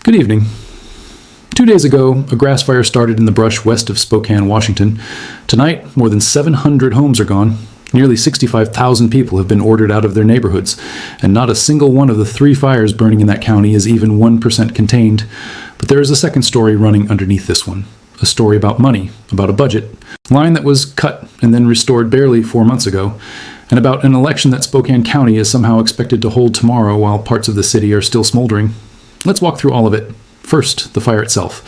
Good evening. 2 days ago, a grass fire started in the brush west of Spokane, Washington. Tonight, more than 700 homes are gone. Nearly 65,000 people have been ordered out of their neighborhoods, and not a single one of the 3 fires burning in that county is even 1% contained. But there is a second story running underneath this one. A story about money, about a budget, a line that was cut and then restored barely 4 months ago, and about an election that Spokane County is somehow expected to hold tomorrow while parts of the city are still smoldering. Let's walk through all of it. First, the fire itself.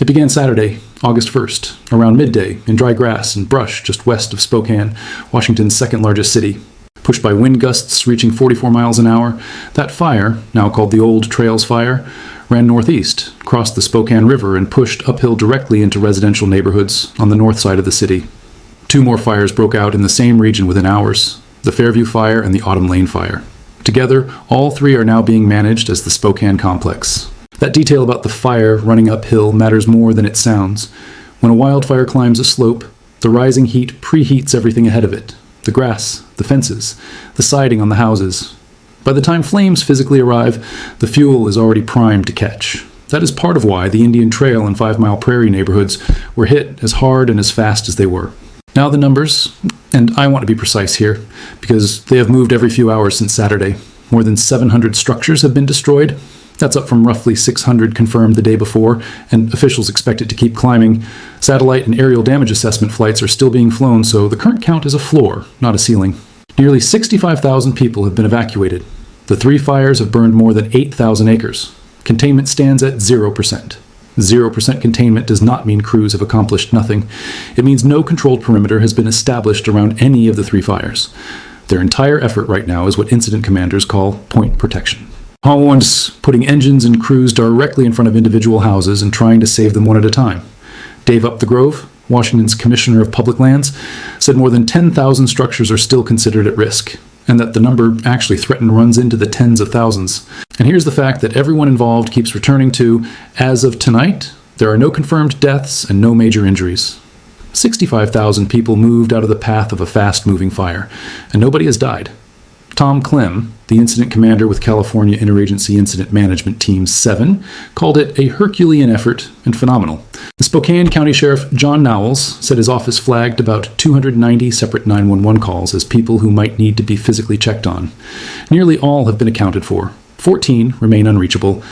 It began Saturday, August 1st, around midday, in dry grass and brush just west of Spokane, Washington's second largest city. Pushed by wind gusts reaching 44 miles an hour, that fire, now called the Old Trails Fire, ran northeast, crossed the Spokane River, and pushed uphill directly into residential neighborhoods on the north side of the city. 2 more fires broke out in the same region within hours, the Fairview Fire and the Autumn Lane Fire. Together, all 3 are now being managed as the Spokane Complex. That detail about the fire running uphill matters more than it sounds. When a wildfire climbs a slope, the rising heat preheats everything ahead of it. The grass, the fences, the siding on the houses. By the time flames physically arrive, the fuel is already primed to catch. That is part of why the Indian Trail and 5 Mile Prairie neighborhoods were hit as hard and as fast as they were. Now the numbers, and I want to be precise here, because they have moved every few hours since Saturday. More than 700 structures have been destroyed. That's up from roughly 600 confirmed the day before, and officials expect it to keep climbing. Satellite and aerial damage assessment flights are still being flown, so the current count is a floor, not a ceiling. Nearly 65,000 people have been evacuated. The 3 fires have burned more than 8,000 acres. Containment stands at 0%. 0% containment does not mean crews have accomplished nothing. It means no controlled perimeter has been established around any of the 3 fires. Their entire effort right now is what incident commanders call point protection. Once putting engines and crews directly in front of individual houses and trying to save them one at a time. Dave Up the Grove, Washington's Commissioner of Public Lands, said more than 10,000 structures are still considered at risk, and that the number actually threatened runs into the tens of thousands. And here's the fact that everyone involved keeps returning to, as of tonight, there are no confirmed deaths and no major injuries. 65,000 people moved out of the path of a fast-moving fire, and nobody has died. Tom Clem, the incident commander with California Interagency Incident Management Team 7, called it a Herculean effort and phenomenal. The Spokane County Sheriff John Nowles said his office flagged about 290 separate 911 calls as people who might need to be physically checked on. Nearly all have been accounted for. 14 remain unreachable,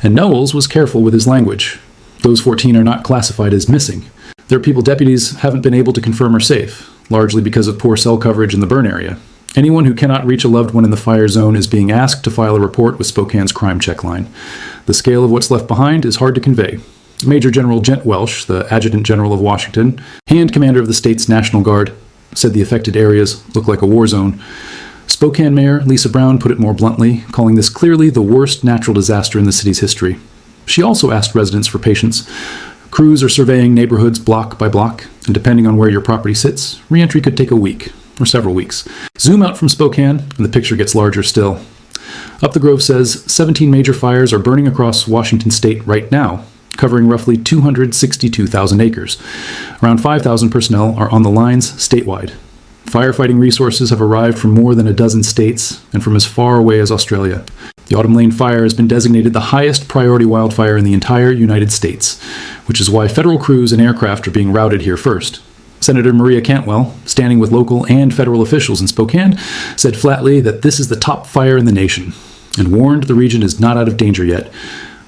and Nowles was careful with his language. Those 14 are not classified as missing. They're people deputies haven't been able to confirm are safe, largely because of poor cell coverage in the burn area. Anyone who cannot reach a loved one in the fire zone is being asked to file a report with Spokane's crime check line. The scale of what's left behind is hard to convey. Major General Gent Welsh, the Adjutant General of Washington, and Commander of the state's National Guard, said the affected areas look like a war zone. Spokane Mayor Lisa Brown put it more bluntly, calling this clearly the worst natural disaster in the city's history. She also asked residents for patience. Crews are surveying neighborhoods block by block, and depending on where your property sits, re-entry could take a week. Or several weeks. Zoom out from Spokane, and the picture gets larger still. Up the Grove says 17 major fires are burning across Washington state right now, covering roughly 262,000 acres. Around 5,000 personnel are on the lines statewide. Firefighting resources have arrived from more than a dozen states and from as far away as Australia. The Autumn Lane Fire has been designated the highest priority wildfire in the entire United States, which is why federal crews and aircraft are being routed here first. Senator Maria Cantwell, standing with local and federal officials in Spokane, said flatly that this is the top fire in the nation, and warned the region is not out of danger yet.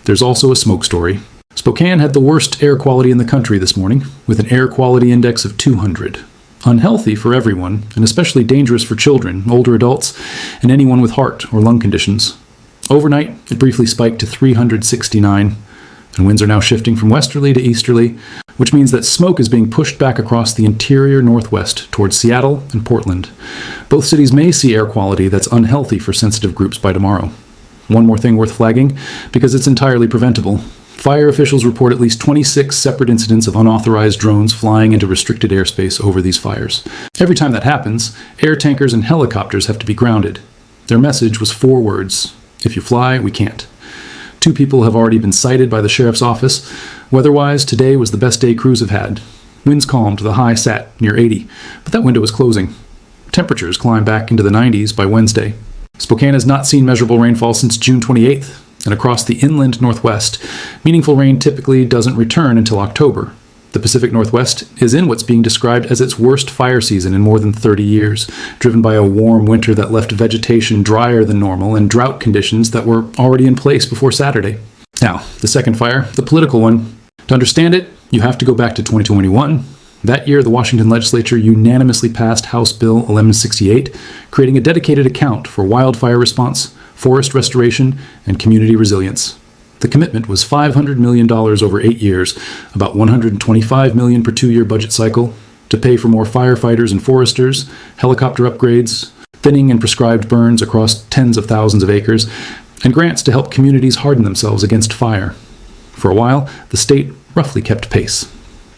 There's also a smoke story. Spokane had the worst air quality in the country this morning, with an air quality index of 200. Unhealthy for everyone, and especially dangerous for children, older adults, and anyone with heart or lung conditions. Overnight, it briefly spiked to 369, and winds are now shifting from westerly to easterly, which means that smoke is being pushed back across the interior northwest towards Seattle and Portland. Both cities may see air quality that's unhealthy for sensitive groups by tomorrow. One more thing worth flagging, because it's entirely preventable. Fire officials report at least 26 separate incidents of unauthorized drones flying into restricted airspace over these fires. Every time that happens, air tankers and helicopters have to be grounded. Their message was 4 words: if you fly, we can't. 2 people have already been cited by the sheriff's office. Weather-wise, today was the best day crews have had. Winds calmed, the high sat near 80, but that window was closing. Temperatures climbed back into the 90s by Wednesday. Spokane has not seen measurable rainfall since June 28th. And across the inland Northwest, meaningful rain typically doesn't return until October. The Pacific Northwest is in what's being described as its worst fire season in more than 30 years, driven by a warm winter that left vegetation drier than normal and drought conditions that were already in place before Saturday. Now, the second fire, the political one. To understand it, you have to go back to 2021. That year, the Washington legislature unanimously passed House Bill 1168, creating a dedicated account for wildfire response, forest restoration, and community resilience. The commitment was $500 million over 8 years, about $125 million per 2-year budget cycle, to pay for more firefighters and foresters, helicopter upgrades, thinning and prescribed burns across tens of thousands of acres, and grants to help communities harden themselves against fire. For a while, the state roughly kept pace.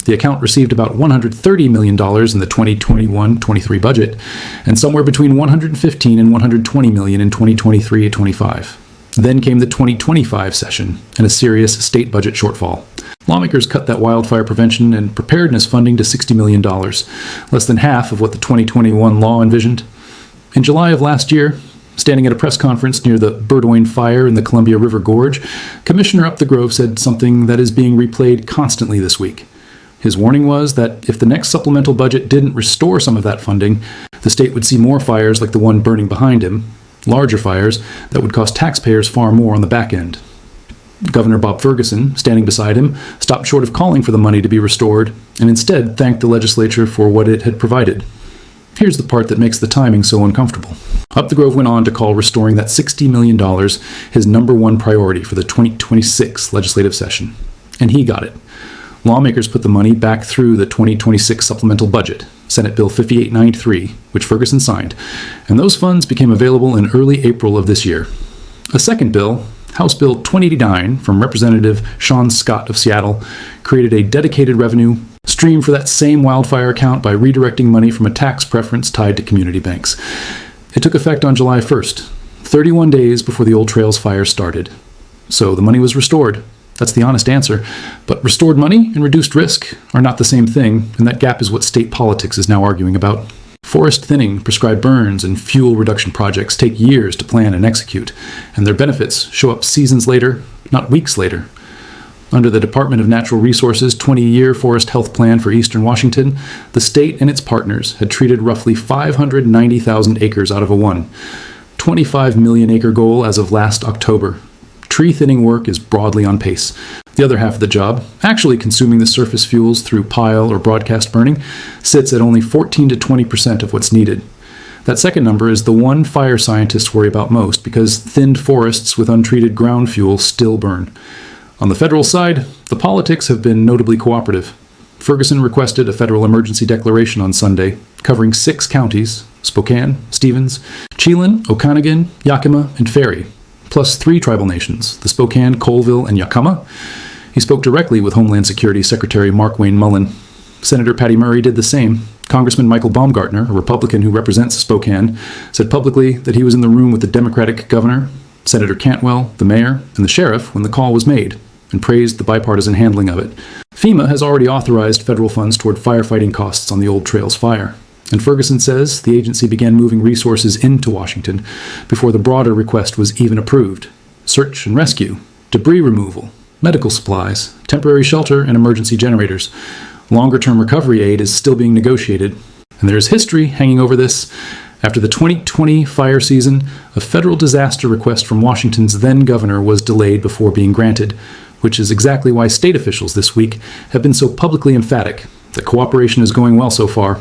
The account received about $130 million in the 2021-23 budget, and somewhere between $115 and $120 million in 2023-25. Then came the 2025 session and a serious state budget shortfall. Lawmakers cut that wildfire prevention and preparedness funding to $60 million, less than half of what the 2021 law envisioned. In July of last year, standing at a press conference near the Burdoin Fire in the Columbia River Gorge, Commissioner Up the Grove said something that is being replayed constantly this week. His warning was that if the next supplemental budget didn't restore some of that funding, the state would see more fires like the one burning behind him, larger fires that would cost taxpayers far more on the back end. Governor Bob Ferguson, standing beside him, stopped short of calling for the money to be restored and instead thanked the legislature for what it had provided. Here's the part that makes the timing so uncomfortable. Up the Grove went on to call restoring that $60 million his number one priority for the 2026 legislative session. And he got it. Lawmakers put the money back through the 2026 supplemental budget, Senate Bill 5893, which Ferguson signed, and those funds became available in early April of this year. A second bill, House Bill 2089 from Representative Sean Scott of Seattle, created a dedicated revenue stream for that same wildfire account by redirecting money from a tax preference tied to community banks. It took effect on July 1st, 31 days before the Old Trails fire started. So the money was restored. That's the honest answer. But restored money and reduced risk are not the same thing, and that gap is what state politics is now arguing about. Forest thinning, prescribed burns, and fuel reduction projects take years to plan and execute, and their benefits show up seasons later, not weeks later. Under the Department of Natural Resources' 20-year forest health plan for eastern Washington, the state and its partners had treated roughly 590,000 acres out of a 25 million acre goal as of last October. Tree thinning work is broadly on pace. The other half of the job, actually consuming the surface fuels through pile or broadcast burning, sits at only 14 to 20% of what's needed. That second number is the one fire scientists worry about most because thinned forests with untreated ground fuel still burn. On the federal side, the politics have been notably cooperative. Ferguson requested a federal emergency declaration on Sunday, covering 6 counties, Spokane, Stevens, Chelan, Okanogan, Yakima, and Ferry, plus 3 tribal nations, the Spokane, Colville, and Yakima. He spoke directly with Homeland Security Secretary Mark Wayne Mullen. Senator Patty Murray did the same. Congressman Michael Baumgartner, a Republican who represents Spokane, said publicly that he was in the room with the Democratic governor, Senator Cantwell, the mayor, and the sheriff when the call was made, and praised the bipartisan handling of it. FEMA has already authorized federal funds toward firefighting costs on the Old Trails fire. And Ferguson says the agency began moving resources into Washington before the broader request was even approved. Search and rescue, debris removal, medical supplies, temporary shelter, and emergency generators. Longer-term recovery aid is still being negotiated. And there is history hanging over this. After the 2020 fire season, a federal disaster request from Washington's then governor was delayed before being granted, which is exactly why state officials this week have been so publicly emphatic that cooperation is going well so far.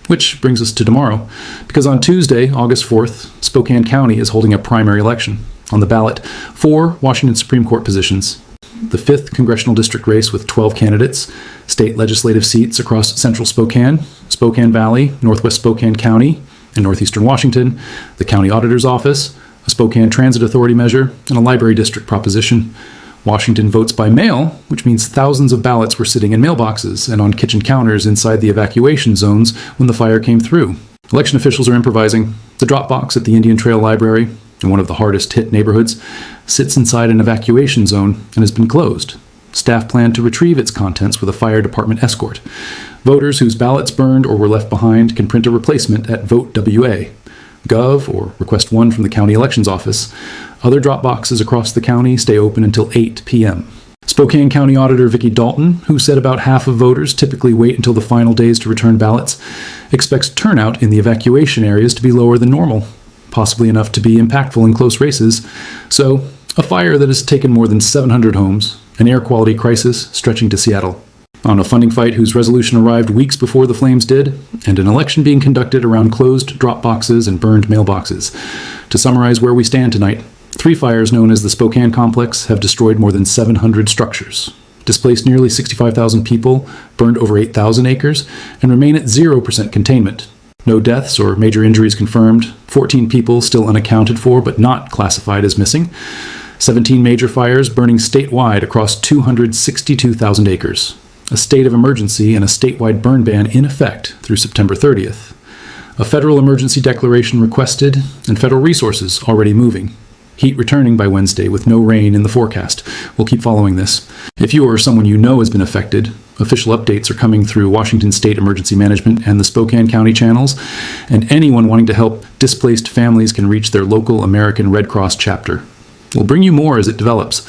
Which brings us to tomorrow, because on Tuesday, August 4th, Spokane County is holding a primary election. On the ballot, 4 Washington Supreme Court positions. The 5th congressional district race with 12 candidates, state legislative seats across central Spokane, Spokane Valley, northwest Spokane County, and northeastern Washington, the county auditor's office, a Spokane Transit Authority measure, and a library district proposition. Washington votes by mail, which means thousands of ballots were sitting in mailboxes and on kitchen counters inside the evacuation zones when the fire came through. Election officials are improvising. The drop box at the Indian Trail Library, in one of the hardest hit neighborhoods, sits inside an evacuation zone and has been closed. Staff plan to retrieve its contents with a fire department escort. Voters whose ballots burned or were left behind can print a replacement at Vote WA. Gov, or request one from the county elections office. Other drop boxes across the county stay open until 8 p.m. Spokane County Auditor Vicki Dalton, who said about half of voters typically wait until the final days to return ballots, expects turnout in the evacuation areas to be lower than normal, possibly enough to be impactful in close races. So, a fire that has taken more than 700 homes, an air quality crisis stretching to Seattle, on a funding fight whose resolution arrived weeks before the flames did, and an election being conducted around closed drop boxes and burned mailboxes. To summarize where we stand tonight, 3 fires known as the Spokane Complex have destroyed more than 700 structures, displaced nearly 65,000 people, burned over 8,000 acres, and remain at 0% containment. No deaths or major injuries confirmed, 14 people still unaccounted for but not classified as missing, 17 major fires burning statewide across 262,000 acres, a state of emergency and a statewide burn ban in effect through September 30th, a federal emergency declaration requested, and federal resources already moving. Heat returning by Wednesday with no rain in the forecast. We'll keep following this. If you or someone you know has been affected, official updates are coming through Washington State Emergency Management and the Spokane County channels, and anyone wanting to help displaced families can reach their local American Red Cross chapter. We'll bring you more as it develops.